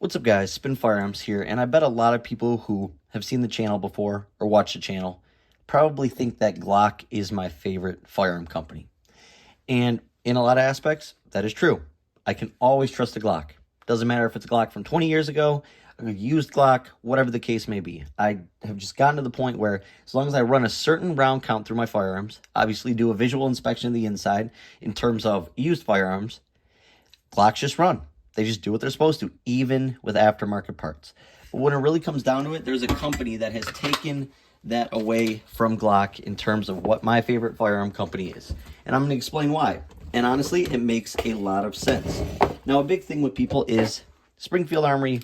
What's up, guys? Spin Firearms here, and I bet a lot of people who have seen the channel before or watched the channel probably think that Glock is my favorite firearm company. And in a lot of aspects, that is true. I can always trust a Glock. Doesn't matter if it's a Glock from 20 years ago, a used Glock, whatever the case may be. I have just gotten to the point where as long as I run a certain round count through my firearms, obviously do a visual inspection of the inside in terms of used firearms, Glocks just run. They just do what they're supposed to, even with aftermarket parts. But when it really comes down to it, there's a company that has taken that away from Glock in terms of what my favorite firearm company is. And I'm going to explain why. And honestly, it makes a lot of sense. Now, a big thing with people is Springfield Armory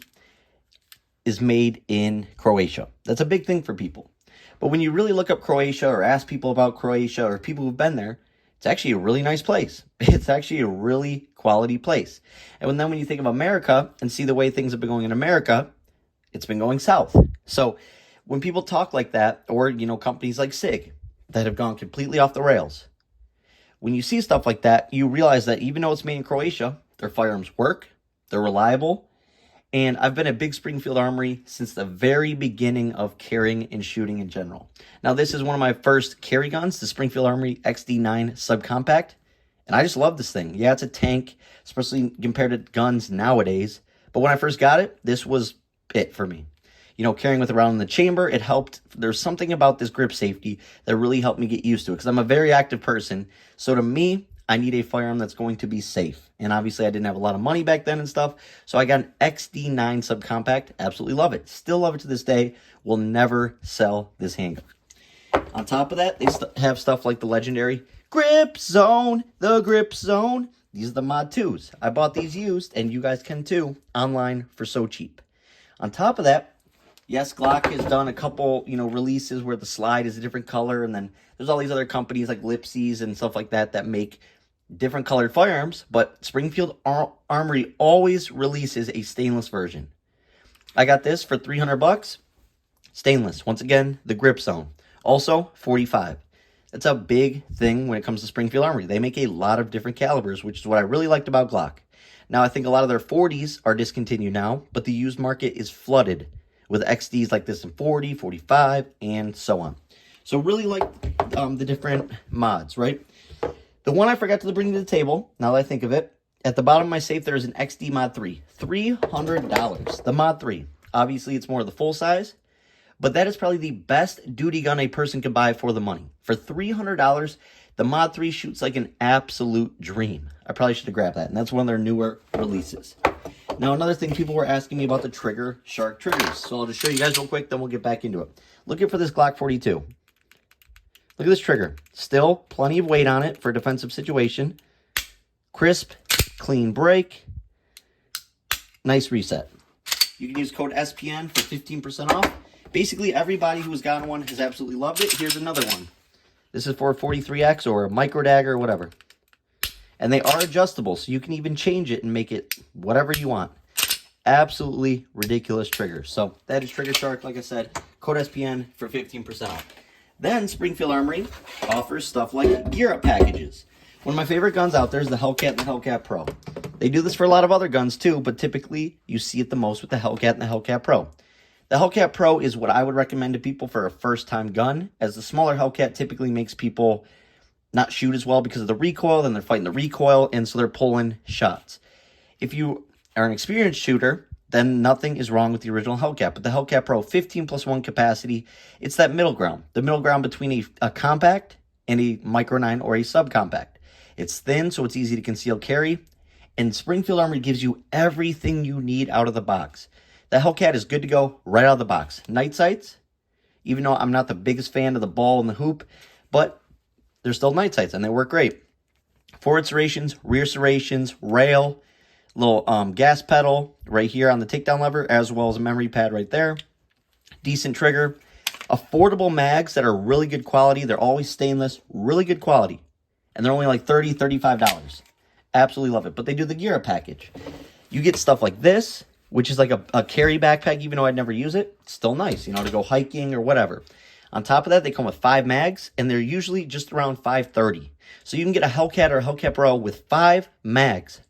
is made in Croatia. That's a big thing for people. But when you really look up Croatia or ask people about Croatia or people who've been there, it's actually a really nice place. It's actually a really quality place. And then when you think of America and see the way things have been going in America, it's been going south. So when people talk like that, or, companies like SIG that have gone completely off the rails, when you see stuff like that, you realize that even though it's made in Croatia, their firearms work, they're reliable. And I've been at Big Springfield Armory since the very beginning of carrying and shooting in general. Now, this is one of my first carry guns, the Springfield Armory XD9 Subcompact. And I just love this thing. Yeah, it's a tank, especially compared to guns nowadays. But when I first got it, this was it for me. Carrying with around in the chamber, it helped. There's something about this grip safety that really helped me get used to it because I'm a very active person. So to me, I need a firearm that's going to be safe. And obviously, I didn't have a lot of money back then and stuff. So I got an XD9 Subcompact. Absolutely love it. Still love it to this day. Will never sell this handgun. On top of that, they have stuff like the legendary Grip Zone. The Grip Zone. These are the Mod 2s. I bought these used, and you guys can too, online for so cheap. On top of that, yes, Glock has done a couple, releases where the slide is a different color. And then there's all these other companies like Lipsies and stuff like that that make different colored firearms, but Springfield Armory always releases a stainless version. I got this for $300, stainless. Once again, the Grip Zone. Also, 45. That's a big thing when it comes to Springfield Armory. They make a lot of different calibers, which is what I really liked about Glock. Now, I think a lot of their 40s are discontinued now, but the used market is flooded with XDs like this in 40, 45, and so on. So really like the different mods, right? The one I forgot to bring to the table, now that I think of it, at the bottom of my safe, there is an XD Mod 3. $300. The Mod 3. Obviously, it's more of the full size, but that is probably the best duty gun a person could buy for the money. For $300, the Mod 3 shoots like an absolute dream. I probably should have grabbed that, and that's one of their newer releases. Now, another thing, people were asking me about the trigger, shark triggers. So I'll just show you guys real quick, then we'll get back into it. Looking for this Glock 42. Look at this trigger. Still plenty of weight on it for a defensive situation. Crisp, clean break. Nice reset. You can use code SPN for 15% off. Basically, everybody who's gotten one has absolutely loved it. Here's another one. This is for a 43X or a micro dagger or whatever. And they are adjustable, so you can even change it and make it whatever you want. Absolutely ridiculous trigger. So that is Trigger Shark, like I said. Code SPN for 15% off. Then Springfield Armory offers stuff like gear up packages. One of my favorite guns out there is the Hellcat and the Hellcat Pro. They do this for a lot of other guns too, but typically you see it the most with the Hellcat and the Hellcat Pro. The Hellcat Pro is what I would recommend to people for a first-time gun, as the smaller Hellcat typically makes people not shoot as well because of the recoil, then they're fighting the recoil, and so they're pulling shots. If you are an experienced shooter, then nothing is wrong with the original Hellcat. But the Hellcat Pro 15+1 capacity, it's that middle ground. The middle ground between a compact and a Micro 9 or a subcompact. It's thin, so it's easy to conceal carry. And Springfield Armory gives you everything you need out of the box. The Hellcat is good to go right out of the box. Night sights, even though I'm not the biggest fan of the ball and the hoop, but they're still night sights and they work great. Forward serrations, rear serrations, rail, little gas pedal right here on the takedown lever, as well as a memory pad right there. Decent trigger. Affordable mags that are really good quality. They're always stainless, really good quality. And they're only like $30, $35. Absolutely love it. But they do the gear up package. You get stuff like this, which is like a carry backpack, even though I'd never use it. It's still nice, to go hiking or whatever. On top of that, they come with 5 mags, and they're usually just around $530. So you can get a Hellcat or a Hellcat Pro with 5 mags.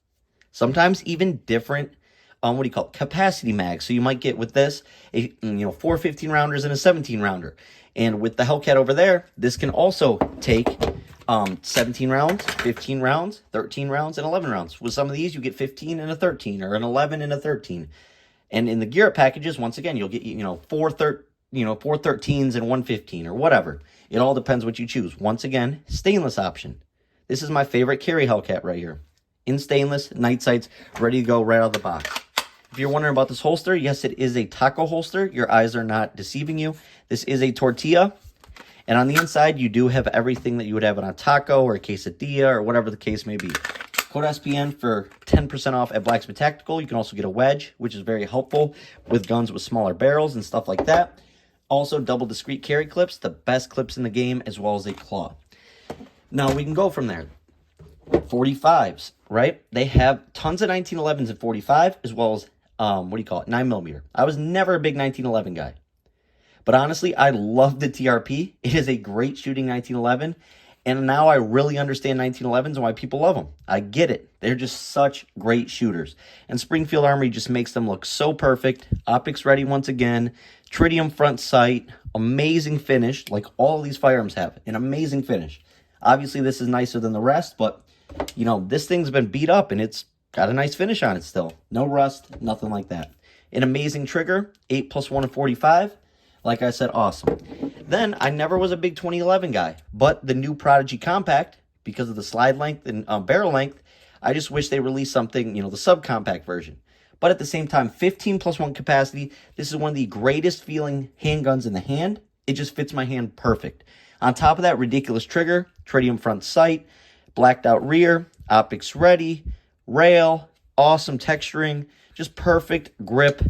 Sometimes even different what do you call it, capacity mag. So you might get with this, four 15 rounders and a 17 rounder. And with the Hellcat over there, this can also take 17 rounds, 15 rounds, 13 rounds, and 11 rounds. With some of these, you get 15 and a 13, or an 11 and a 13. And in the gear up packages, once again, you'll get, four 13s and one 15, or whatever. It all depends what you choose. Once again, stainless option. This is my favorite carry Hellcat right here. In stainless, night sights, ready to go right out of the box. If you're wondering about this holster, yes, it is a taco holster. Your eyes are not deceiving you. This is a tortilla. And on the inside, you do have everything that you would have on a taco or a quesadilla or whatever the case may be. Code SPN for 10% off at Blacksmith Tactical. You can also get a wedge, which is very helpful with guns with smaller barrels and stuff like that. Also, double discreet carry clips, the best clips in the game, as well as a claw. Now, we can go from there. 45s, right? They have tons of 1911s and 45, as well as, 9mm. I was never a big 1911 guy. But honestly, I love the TRP. It is a great shooting 1911. And now I really understand 1911s and why people love them. I get it. They're just such great shooters. And Springfield Armory just makes them look so perfect. Optics ready once again. Tritium front sight. Amazing finish, like all of these firearms have. An amazing finish. Obviously, this is nicer than the rest, but, this thing's been beat up, and it's got a nice finish on it still. No rust, nothing like that. An amazing trigger, 8+1 and 45. Like I said, awesome. Then, I never was a big 2011 guy, but the new Prodigy Compact, because of the slide length and barrel length, I just wish they released something, the subcompact version. But at the same time, 15+1 capacity, this is one of the greatest feeling handguns in the hand. It just fits my hand perfect. On top of that, ridiculous trigger, tritium front sight, blacked out rear, optics ready, rail, awesome texturing, just perfect grip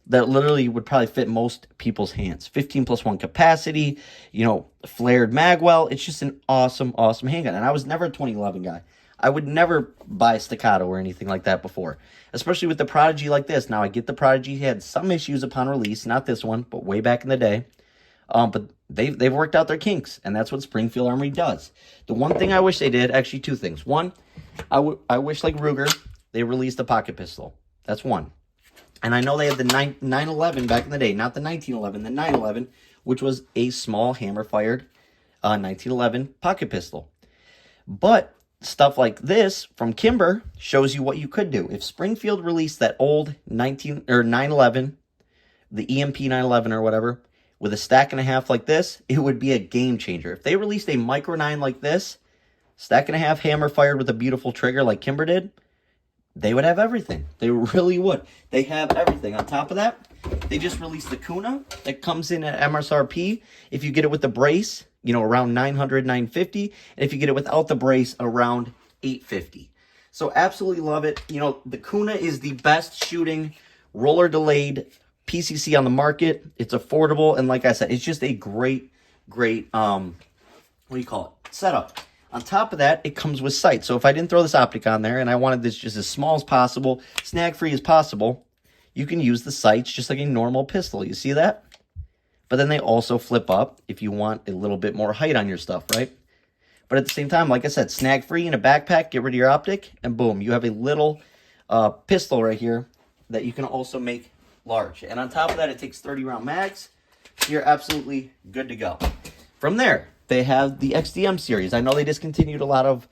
that literally would probably fit most people's hands. 15+1 capacity, flared magwell. It's just an awesome, awesome handgun. And I was never a 2011 guy. I would never buy a Staccato or anything like that before, especially with the Prodigy like this. Now, I get the Prodigy had some issues upon release, not this one, but way back in the day. But they've worked out their kinks, and that's what Springfield Armory does. The one thing I wish they did, actually two things. One, I wish, like Ruger, they released a pocket pistol. That's one. And I know they had the 911 back in the day, not the 1911, the 911, which was a small hammer-fired 1911 pocket pistol. But stuff like this from Kimber shows you what you could do. If Springfield released that old 911, the EMP 911 or whatever, with a stack and a half like this, it would be a game changer. If they released a Micro 9 like this, stack and a half hammer fired with a beautiful trigger like Kimber did, they would have everything. They really would. They have everything. On top of that, they just released the Kuna that comes in at MSRP. If you get it with the brace, around $900, $950. And if you get it without the brace, around $850. So absolutely love it. The Kuna is the best shooting roller delayed PCC on the market. It's affordable. And like I said, it's just a great, setup. On top of that, it comes with sight. So if I didn't throw this optic on there and I wanted this just as small as possible, snag-free as possible, you can use the sights just like a normal pistol. You see that? But then they also flip up if you want a little bit more height on your stuff, right? But at the same time, like I said, snag-free in a backpack, get rid of your optic, and boom, you have a little pistol right here that you can also make large. And on top of that, it takes 30-round mags. So you're absolutely good to go. From there, they have the XDM series. I know they discontinued a lot of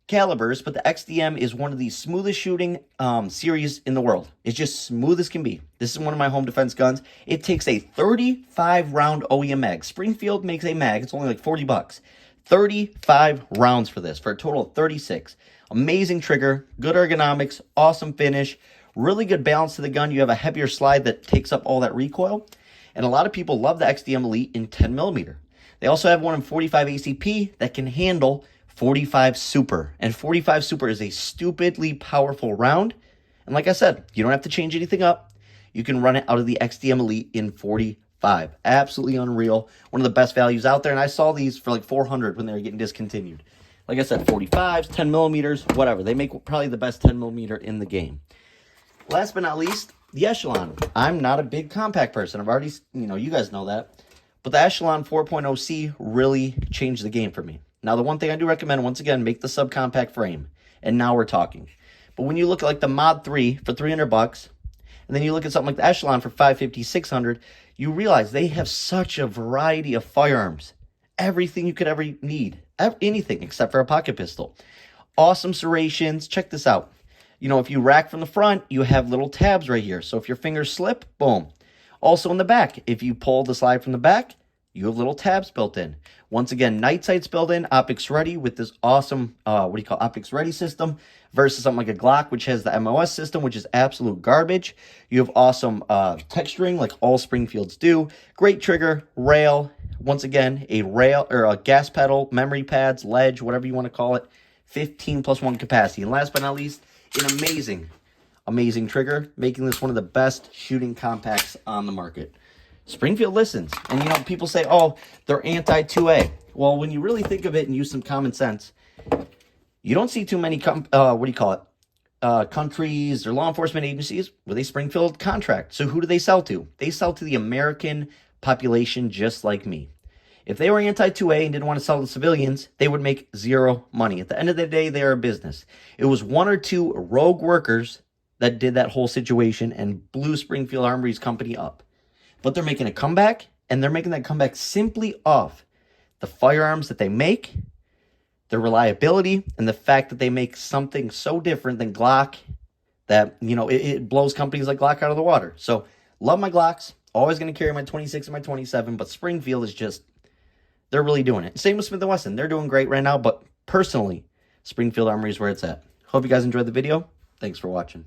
calibers, but the XDM is one of the smoothest shooting series in the world. It's just smooth as can be. This is one of my home defense guns. It takes a 35-round OEM mag. Springfield makes a mag. It's only like $40. 35 rounds for this, for a total of 36. Amazing trigger, good ergonomics, awesome finish, really good balance to the gun. You have a heavier slide that takes up all that recoil. And a lot of people love the XDM Elite in 10mm. They also have one in 45 ACP that can handle 45 Super. And 45 Super is a stupidly powerful round. And like I said, you don't have to change anything up. You can run it out of the XDM Elite in 45. Absolutely unreal. One of the best values out there. And I saw these for like 400 when they were getting discontinued. Like I said, 45s, 10mm, whatever. They make probably the best 10mm in the game. Last but not least, the Echelon. I'm not a big compact person. I've already, you guys know that. But the Echelon 4.0C really changed the game for me. Now, the one thing I do recommend, once again, make the subcompact frame. And now we're talking. But when you look at like the Mod 3 for 300 bucks, and then you look at something like the Echelon for 550, 600, you realize they have such a variety of firearms. Everything you could ever need. Anything except for a pocket pistol. Awesome serrations. Check this out. You know, if you rack from the front, you have little tabs right here. So if your fingers slip, boom. Also in the back, if you pull the slide from the back, you have little tabs built in. Once again, night sights built in, optics ready with this awesome, optics ready system versus something like a Glock, which has the MOS system, which is absolute garbage. You have awesome texturing like all Springfields do. Great trigger, rail. Once again, a rail or a gas pedal, memory pads, ledge, whatever you want to call it. 15+1 capacity. And last but not least, an amazing trigger, making this one of the best shooting compacts on the market. Springfield listens. And, you know, people say, oh, they're anti-2A. Well, when you really think of it and use some common sense, you don't see too many, countries or law enforcement agencies where they Springfield contract. So who do they sell to? They sell to the American population just like me. If they were anti-2A and didn't want to sell to civilians, they would make zero money. At the end of the day, they are a business. It was one or two rogue workers that did that whole situation and blew Springfield Armory's company up. But they're making a comeback, and they're making that comeback simply off the firearms that they make, their reliability, and the fact that they make something so different than Glock that, you know, it blows companies like Glock out of the water. So, love my Glocks. Always going to carry my 26 and my 27, but Springfield is just, they're really doing it. Same with Smith & Wesson. They're doing great right now, but personally, Springfield Armory is where it's at. Hope you guys enjoyed the video. Thanks for watching.